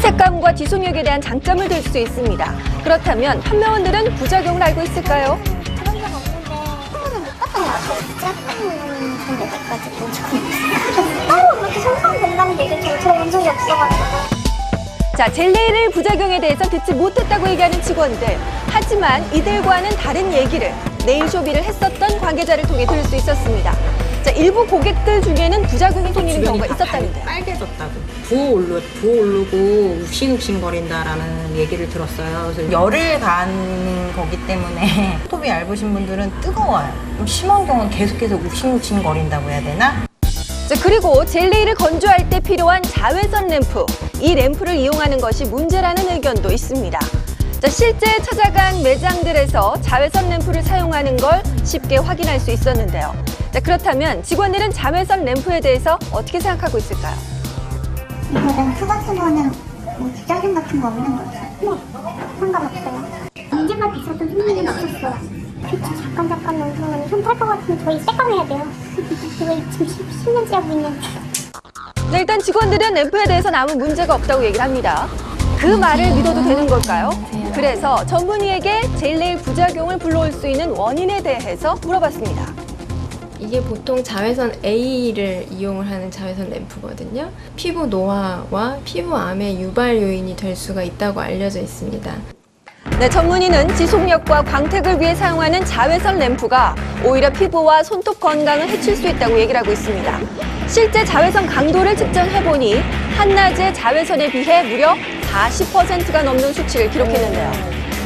색감과 지속력에 대한 장점을 들 수 있습니다. 그렇다면 판매원들은 부작용을 알고 있을까요? 그런 적 없는데 한번은 못 봤던 것 같아요. 짝꿍 정도까지 본 적이 없어요. 따로 그렇게 손상된다는 얘기를 전 들어본 적이 없어가지고. 자, 젤네일 부작용에 대해서 듣지 못했다고 얘기하는 직원들. 하지만 이들과는 다른 얘기를 네일쇼비를 했었던 관계자를 통해 들을 수 있었습니다. 자, 일부 고객들 중에는 부작용이 생기는 경우가 있었다는데요. 빨개졌다고. 부어오르고 욱신욱신거린다라는 얘기를 들었어요. 그래서 열을 가하는 거기 때문에 손톱이 얇으신 분들은 뜨거워요. 좀 심한 경우는 계속해서 욱신욱신거린다고 해야 되나? 자, 그리고 젤네일을 건조할 때 필요한 자외선 램프. 이 램프를 이용하는 것이 문제라는 의견도 있습니다. 자, 실제 찾아간 매장들에서 자외선 램프를 사용하는 걸 쉽게 확인할 수 있었는데요. 자, 그렇다면 직원들은 자외선 램프에 대해서 어떻게 생각하고 있을까요? 램프 같은 거는 뭐 부작용 같은 거 없는 거죠? 네, 상관없어요. 문제가 있어도 손님이 없었어요. 잠깐 넘으면 손 탈 것 같으면 저희 떼감해야 돼요. 이거 지금 10년째 하고 있는데. 네, 일단 직원들은 램프에 대해서는 아무 문제가 없다고 얘기를 합니다. 그 말을 믿어도 되는 걸까요? 그래서 전문의에게 젤네일 부작용을 불러올 수 있는 원인에 대해서 물어봤습니다. 이게 보통 자외선 A를 이용을 하는 자외선 램프거든요. 피부 노화와 피부암의 유발 요인이 될 수가 있다고 알려져 있습니다. 네, 전문의는 지속력과 광택을 위해 사용하는 자외선 램프가 오히려 피부와 손톱 건강을 해칠 수 있다고 얘기를 하고 있습니다. 실제 자외선 강도를 측정해보니 한낮의 자외선에 비해 무려 40%가 넘는 수치를 기록했는데요.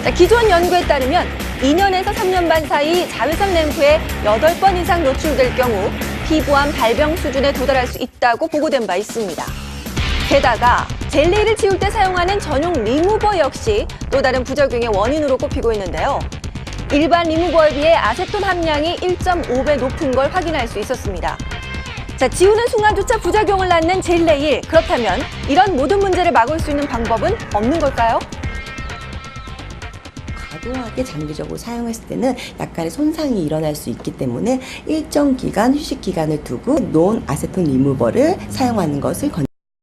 자, 기존 연구에 따르면 2년에서 3년 반 사이 자외선 램프에 8번 이상 노출될 경우 피부암 발병 수준에 도달할 수 있다고 보고된 바 있습니다. 게다가 젤네일을 지울 때 사용하는 전용 리무버 역시 또 다른 부작용의 원인으로 꼽히고 있는데요. 일반 리무버에 비해 아세톤 함량이 1.5배 높은 걸 확인할 수 있었습니다. 자, 지우는 순간조차 부작용을 낳는 젤네일. 그렇다면 이런 모든 문제를 막을 수 있는 방법은 없는 걸까요? 과도하게 장기적으로 사용했을 때는 약간의 손상이 일어날 수 있기 때문에 일정 기간 휴식 기간을 두고 논 아세톤 리무버를 사용하는 것을 권장합니다.